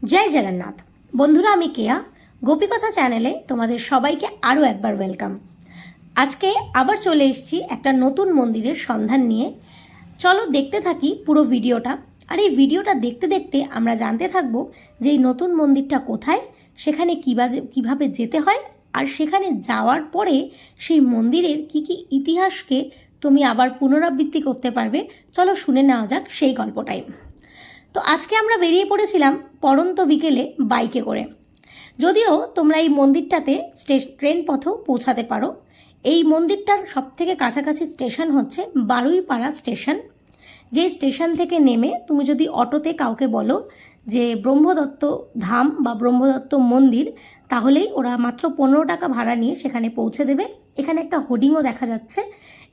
জয় জগন্নাথ। বন্ধুরা, আমি কেয়া গোপীকথা চ্যানেলে তোমাদের সবাইকে আরও একবার ওয়েলকাম। আজকে আবার চলে এসেছি একটা নতুন মন্দিরের সন্ধান নিয়ে। চলো দেখতে থাকি পুরো ভিডিওটা। আর এই ভিডিওটা দেখতে দেখতে আমরা জানতে থাকবো যে এই নতুন মন্দিরটা কোথায়, সেখানে কিভাবে যেতে হয়, আর সেখানে যাওয়ার পরে সেই মন্দিরের কি কি ইতিহাসকে তুমি আবার পুনরাবৃত্তি করতে পারবে। চলো শুনে নেওয়া যাক সেই গল্পটাই। তো আজকে আমরা বেরিয়ে পড়েছিলাম পড়ন্ত বিকেলে বাইকে করে। যদিও তোমরা এই মন্দিরটাতে ট্রেন পথেও পৌঁছাতে পারো। এই মন্দিরটার সবথেকে কাছাকাছি স্টেশন হচ্ছে বারুইপাড়া স্টেশন। যে স্টেশন থেকে নেমে তুমি যদি অটোতে কাউকে বলো যে ব্রহ্মদত্ত ধাম বা ব্রহ্মদত্ত মন্দির, তাহলেই ওরা মাত্র 15 টাকা ভাড়া নিয়ে সেখানে পৌঁছে দেবে। এখানে একটা হোর্ডিংও দেখা যাচ্ছে।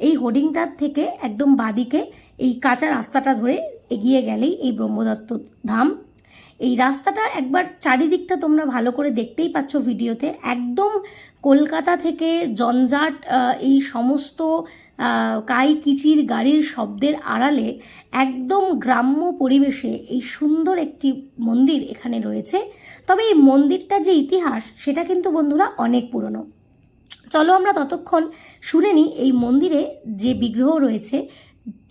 এই হোর্ডিংটার থেকে একদম বাদিকে এই কাঁচা রাস্তাটা ধরে এগিয়ে গেলেই এই ব্রহ্মদত্ত ধাম। এই রাস্তাটা একবার চারিদিকটা তোমরা ভালো করে দেখতেই পাচ্ছ ভিডিওতে। একদম কলকাতা থেকে জঞ্জাট, এই সমস্ত কাই কিচির গাড়ির শব্দের আড়ালে একদম গ্রাম্য পরিবেশে এই সুন্দর একটি মন্দির এখানে রয়েছে। তবে এই মন্দিরটার যে ইতিহাস সেটা কিন্তু বন্ধুরা অনেক পুরনো। চলো আমরা ততক্ষণ শুনে নিই এই মন্দিরে যে বিগ্রহ রয়েছে,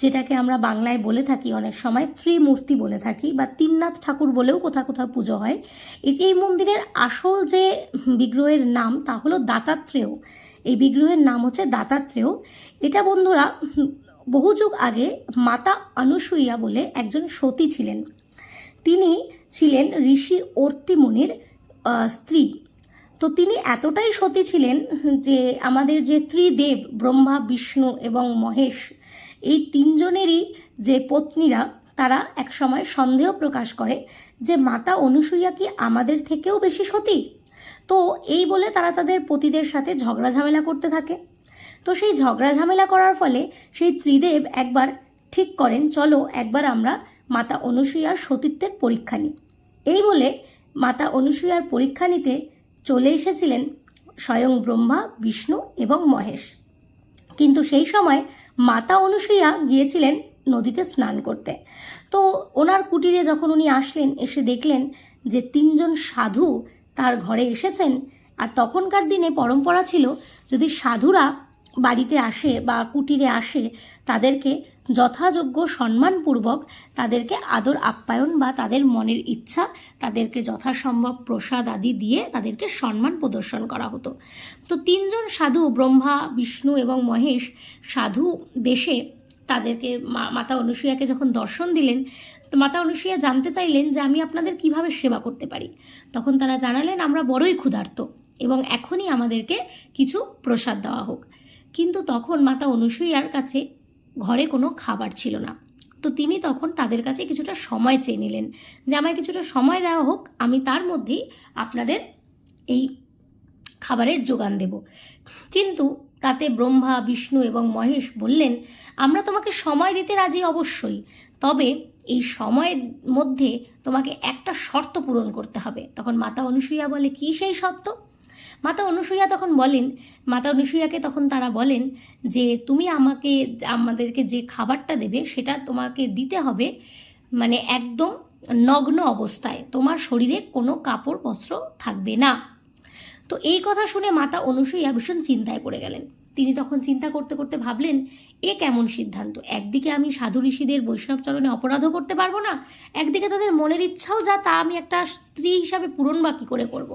যেটাকে আমরা বাংলায় বলে থাকি অনেক সময় ত্রিমূর্তি বলে থাকি, বা তিননাথ ঠাকুর বলেও কোথাও কোথাও পুজো হয়। এই মন্দিরের আসল যে বিগ্রহের নাম তা হলো দাতাত্রেয়। এই বিগ্রহের নাম হচ্ছে দাতাত্রেয়। এটা বন্ধুরা বহু যুগ আগে মাতা অনুসূয়া বলে একজন সতী ছিলেন। তিনি ছিলেন ঋষি অত্রি মুনির স্ত্রী। তো তিনি এতটাই সতী ছিলেন যে আমাদের যে ত্রিদেব ব্রহ্মা, বিষ্ণু এবং মহেশ, এই তিনজনেরই যে পত্নীরা, তারা একসময় সন্দেহ প্রকাশ করে যে মাতা অনুসূয়া কি আমাদের থেকেও বেশি সতী। তো এই বলে তারা তাদের পতিদের সাথে ঝগড়া ঝামেলা করতে থাকে। তো সেই ঝগড়া ঝামেলা করার ফলে সেই ত্রিদেব একবার ঠিক করেন, চলো একবার আমরা মাতা অনুসূয়ার সতীত্বের পরীক্ষা নিই। এই বলে মাতা অনুসূয়ার পরীক্ষা নিতে চলে এসেছিলেন স্বয়ং ব্রহ্মা, বিষ্ণু এবং মহেশ। কিন্তু সেই সময় মাতা অনুসূয়া গিয়েছিলেন নদীতে স্নান করতে। তো ওনার কুটিরে যখন উনি আসলেন, এসে দেখলেন যে 3জন সাধু তার ঘরে এসেছেন। আর তখনকার দিনে পরম্পরা ছিল, যদি সাধুরা বাড়িতে আসে বা কুটিরে আসে, তাদেরকে যথাযোগ্য সম্মানপূর্বক তাদেরকে আদর আপ্যায়ন বা তাদের মনের ইচ্ছা তাদেরকে যথাসম্ভব প্রসাদ আদি দিয়ে তাদেরকে সম্মান প্রদর্শন করা হতো। তো 3জন সাধু, ব্রহ্মা, বিষ্ণু এবং মহেশ, সাধু বেশে তাদেরকে মাতা অনুসূয়াকে যখন দর্শন দিলেন, তো মাতা অনুসূয়া জানতে চাইলেন যে আমি আপনাদের কিভাবে সেবা করতে পারি। তখন তারা জানালেন, আমরা বড়ই ক্ষুধার্ত এবং এখনই আমাদেরকে কিছু প্রসাদ দেওয়া হোক। কিন্তু তখন মাতা অনুসূয়ার কাছে ঘরে কোনো খাবার ছিল না। তো তিনি তখন তাদের কাছে কিছুটা সময় চেয়ে নিলেন যে আমায় কিছুটা সময় দেওয়া হোক, আমি তার মধ্যেই আপনাদের এই খাবারের যোগান দেব। কিন্তু তাতে ব্রহ্মা, বিষ্ণু এবং মহেশ বললেন, আমরা তোমাকে সময় দিতে রাজি অবশ্যই, তবে এই সময়ের মধ্যে তোমাকে একটা শর্ত পূরণ করতে হবে। তখন মাতা অনুসূয়া বলে, কি সেই শর্ত? মাতা অনুসূয়াকে তখন তারা বলেন যে তুমি আমাদেরকে যে খাবারটা দেবে সেটা তোমাকে দিতে হবে মানে একদম নগ্ন অবস্থায়, তোমার শরীরে কোনো কাপড় বস্ত্র থাকবে না। তো এই কথা শুনে মাতা অনুসূয়া ভীষণ চিন্তায় পড়ে গেলেন। তিনি তখন চিন্তা করতে করতে ভাবলেন, এ কেমন সিদ্ধান্ত! একদিকে আমি সাধু ঋষিদের বৈষ্ণব চরণে অপরাধও করতে পারবো না, একদিকে তাদের মনের ইচ্ছাও যা তা আমি একটা স্ত্রী হিসাবে পূরণ বা কী করে করব।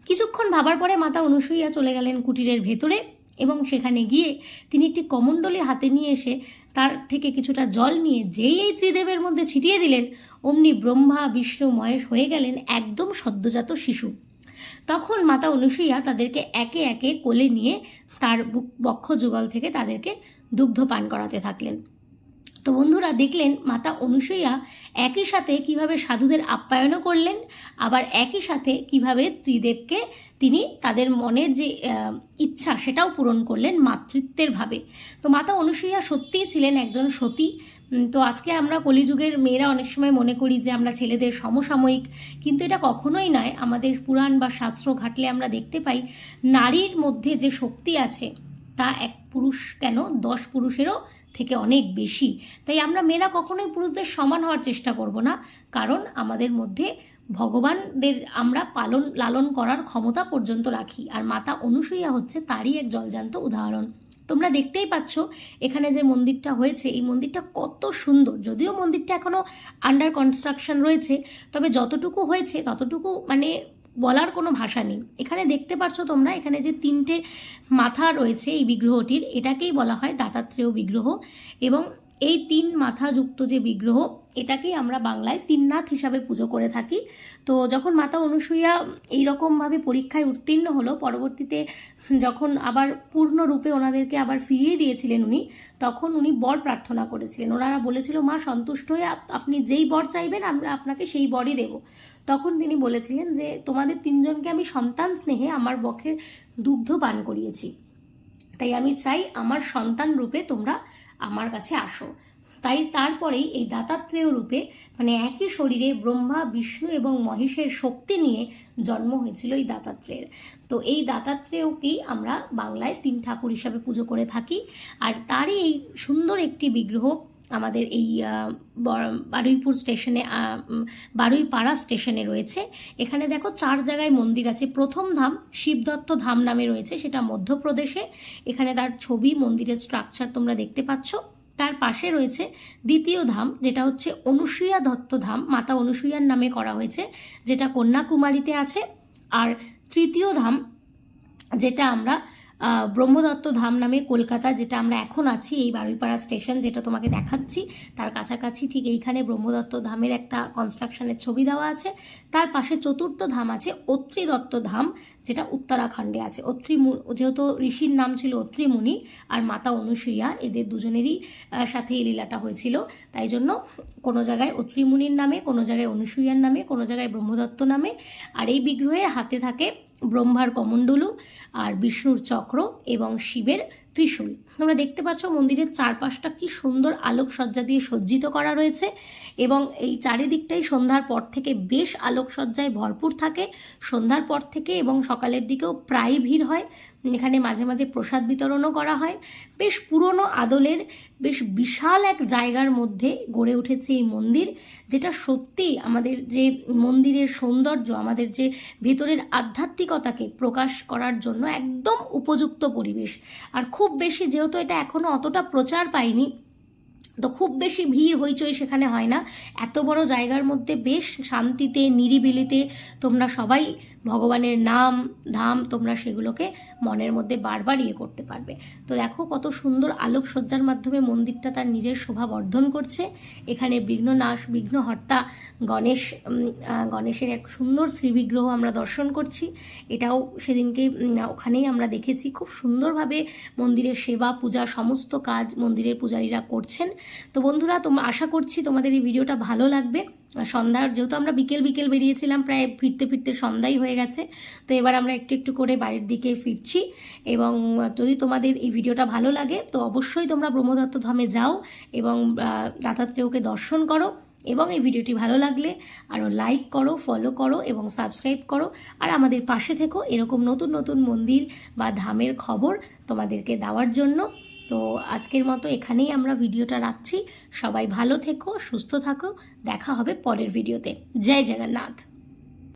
কিছুক্ষণ ভাবার পরে মাতা অনুসূয়া চলে গেলেন কুটিরের ভেতরে এবং সেখানে গিয়ে তিনি একটি কমণ্ডলী হাতে নিয়ে এসে তার থেকে কিছুটা জল নিয়ে যেই এই ত্রিদেবের মধ্যে ছিটিয়ে দিলেন, অমনি ব্রহ্মা, বিষ্ণু, মহেশ হয়ে গেলেন একদম সদ্যজাত শিশু। তখন মাতা অনুসূয়া তাদেরকে একে একে কোলে নিয়ে তার বক্ষ যুগল থেকে তাদেরকে দুগ্ধ পান করাতে থাকলেন। তো বন্ধুরা দেখলেন মাতা অনুসূয়া একই সাথে কিভাবে সাধুদের আপ্যায়নও করলেন, আবার একই সাথে কিভাবে ত্রিদেবকে তিনি তাদের মনের যে ইচ্ছা সেটাও পূরণ করলেন মাতৃত্বের ভাবে। তো মাতা অনুসূয়া সত্যিই ছিলেন একজন সতী। তো আজকে আমরা কলিযুগের মেয়েরা অনেক সময় মনে করি যে আমরা ছেলেদের সমসাময়িক, কিন্তু এটা কখনোই নয়। আমাদের পুরাণ বা শাস্ত্র ঘাটলে আমরা দেখতে পাই নারীর মধ্যে যে শক্তি আছে তা এক পুরুষ কেন 10 পুরুষেরও থেকে অনেক বেশি। তাই আমরা মেয়েরা কখনোই পুরুষদের সমান হওয়ার চেষ্টা করব না, কারণ আমাদের মধ্যে ভগবানদের আমরা লালন করার ক্ষমতা পর্যন্ত রাখি, আর মাতা অনুসূয়া হচ্ছে তারই এক জলজান্ত উদাহরণ। তোমরা দেখতেই পাচ্ছ এখানে যে মন্দিরটা হয়েছে, এই মন্দিরটা কত সুন্দর। যদিও মন্দিরটা এখনো আন্ডার কনস্ট্রাকশন রয়েছে, তবে যতটুকু হয়েছে ততটুকু মানে বলার কোনো ভাষা নেই। এখানে দেখতে পাচ্ছ তোমরা, এখানে যে 3টে মাথা রয়েছে এই বিগ্রহটির, এটাকেই বলা হয় দত্তাত্রেয় বিগ্রহ। এবং এই 3 মাথাযুক্ত যে বিগ্রহ, এটাকেই আমরা বাংলায় তিননাথ হিসাবে পুজো করে থাকি। তো যখন মাতা অনুসূয়া এইরকমভাবে পরীক্ষায় উত্তীর্ণ হলো, পরবর্তীতে যখন আবার পূর্ণরূপে ওনাদেরকে আবার ফিরিয়ে দিয়েছিলেন উনি, তখন উনি বর প্রার্থনা করেছিলেন। ওনারা বলেছিল, মা সন্তুষ্ট হয়ে আপনি যেই বর চাইবেন আমরা আপনাকে সেই বরই দেব। তখন তিনি বলেছিলেন যে তোমাদের 3জনকে আমি সন্তান স্নেহে আমার বক্ষে দুগ্ধ পান করিয়েছি, তাই আমি চাই আমার সন্তান রূপে তোমরা আমার কাছে আসো। তাই তারপরেই এই দত্তাত্রেয় রূপে মানে একই শরীরে ব্রহ্মা, বিষ্ণু এবং মহেশের শক্তি নিয়ে জন্ম হয়েছিল এই দত্তাত্রেয়ের। তো এই দত্তাত্রেয়কেই আমরা বাংলায় 3 ঠাকুর হিসাবে পুজো করে থাকি। আর তারই এই সুন্দর একটি বিগ্রহ আমাদের এই বারুইপুর স্টেশনে, বারুইপাড়া স্টেশনে রয়েছে। এখানে দেখো 4 জায়গায় মন্দির আছে। প্রথম ধাম শিবদত্ত ধাম নামে রয়েছে, সেটা মধ্যপ্রদেশে। এখানে তার ছবি, মন্দিরের স্ট্রাকচার তোমরা দেখতে পাচ্ছ। তার পাশে রয়েছে দ্বিতীয় ধাম, যেটা হচ্ছে অনুসূয়া দত্ত ধাম, মাতা অনুসূয়ার নামে করা হয়েছে, যেটা কন্যাকুমারীতে আছে। আর তৃতীয় ধাম, যেটা আমরা ব্রহ্মদত্ত ধাম নামে কলকাতা, যেটা আমরা এখন আছি এই বারুইপাড়া স্টেশন যেটা তোমাকে দেখাচ্ছি, তার কাছাকাছি ঠিক এইখানে ব্রহ্মদত্ত ধামের একটা কনস্ট্রাকশনের ছবি দেওয়া আছে। তার পাশে চতুর্থ ধাম আছে অত্রি দত্ত ধাম, যেটা উত্তরাখণ্ডে আছে। যেহেতু ঋষির নাম ছিল অত্রি মুনি আর মাতা অনুসূয়া, এদের দুজনেরই সাথে এই লীলাটা হয়েছিল। তাই জন্য কোনো জায়গায় অত্রি মুনির নামে, কোনো জায়গায় অনুসূয়ার নামে, কোনো জায়গায় ব্রহ্মদত্ত নামে। আর এই বিগ্রহের হাতে থাকে ব্রহ্মার কমণ্ডলু, আর বিষ্ণুর চক্র এবং শিবের ত্রিশূল। তোমরা দেখতে পাচ্ছ মন্দিরের চারপাশটা কি সুন্দর আলোকসজ্জা দিয়ে সজ্জিত করা রয়েছে, এবং এই চারিদিকটাই সন্ধ্যার পর থেকে বেশ আলোকসজ্জায় ভরপুর থাকে। সন্ধ্যার পর থেকে এবং সকালের দিকেও প্রায় ভিড় হয়। এখানে মাঝে মাঝে প্রসাদ বিতরণও করা হয়। বেশ পুরনো আদলের বেশ বিশাল এক জায়গার মধ্যে গড়ে উঠেছে এই মন্দির, যেটা সত্যি আমাদের যে মন্দিরের সৌন্দর্য, আমাদের যে ভেতরের আধ্যাত্মিকতাকে প্রকাশ করার জন্য একদম উপযুক্ত পরিবেশ। আর খুব বেশি, যেহেতু এটা এখনো অতটা প্রচার পায়নি, তো খুব বেশি ভিড় হইচই সেখানে হয় না। এত বড় জায়গার মধ্যে বেশ শান্তিতে, নিরিবিলিতে তোমরা সবাই ভগবানের নাম ধাম তোমরা সেগুলোকে মনের মধ্যে বারবার করতে পারবে। তো দেখো কত সুন্দর আলোকসজ্জার মাধ্যমে মন্দিরটা তার নিজের শোভা বর্ধন করছে। এখানে বিঘ্ননাশ, বিঘ্নহর্তা গণেশের এক সুন্দর শ্রীবিগ্রহ আমরা দর্শন করছি। এটাও সেদিনকে ওখানেই আমরা দেখেছি। খুব সুন্দরভাবে মন্দিরের সেবা, পূজা, সমস্ত কাজ মন্দিরের পূজারীরা করছেন। তো বন্ধুরা, আশা করছি তোমাদের এই ভিডিওটা ভালো লাগবে। সন্ধ্যার, যেহেতু আমরা বিকেল বেরিয়েছিলাম, প্রায় ফিরতে ফিরতে সন্ধ্যাই হয়ে গেছে। তো এবার আমরা একটু একটু করে বাড়ির দিকে ফিরছি। এবং যদি তোমাদের এই ভিডিওটা ভালো লাগে তো অবশ্যই তোমরা ব্রহ্মদত্ত ধামে যাও এবং দত্তাত্রেয়কে দর্শন করো। এবং এই ভিডিওটি ভালো লাগলে আরও লাইক করো, ফলো করো এবং সাবস্ক্রাইব করো। আর আমাদের পাশে থেকো এরকম নতুন নতুন মন্দির বা ধামের খবর তোমাদেরকে দেওয়ার জন্য। তো আজকের মতো এখানেই আমরা ভিডিওটা রাখছি। সবাই ভালো থেকো, সুস্থ থাকো। দেখা হবে পরের ভিডিওতে। জয় জগন্নাথ।